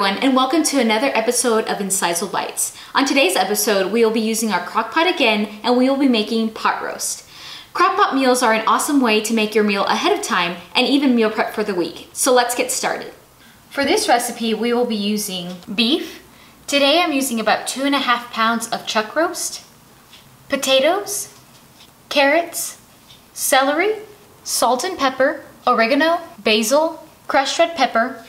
everyone, and welcome to another episode of Incisal Bites. On today's episode, we will be using our crock pot again, and we will be making pot roast. Crock pot meals are an awesome way to make your meal ahead of time and even meal prep for the week. So let's get started. For this recipe, we will be using beef. Today I'm using about 2.5 pounds of chuck roast, potatoes, carrots, celery, salt and pepper, oregano, basil, crushed red pepper,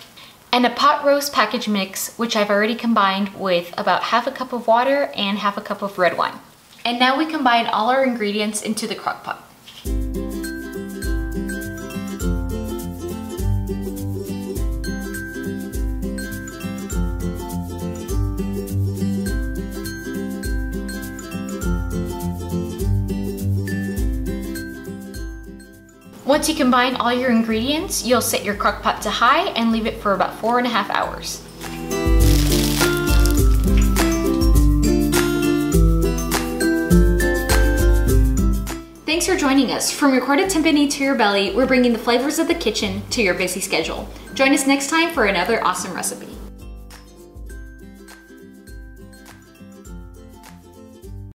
and a pot roast package mix, which I've already combined with about 1/2 cup of water and 1/2 cup of red wine. And now we combine all our ingredients into the crock pot. Once you combine all your ingredients, you'll set your crock pot to high and leave it for about 4.5 hours. Thanks for joining us. From your recorded timpani to your belly, we're bringing the flavors of the kitchen to your busy schedule. Join us next time for another awesome recipe.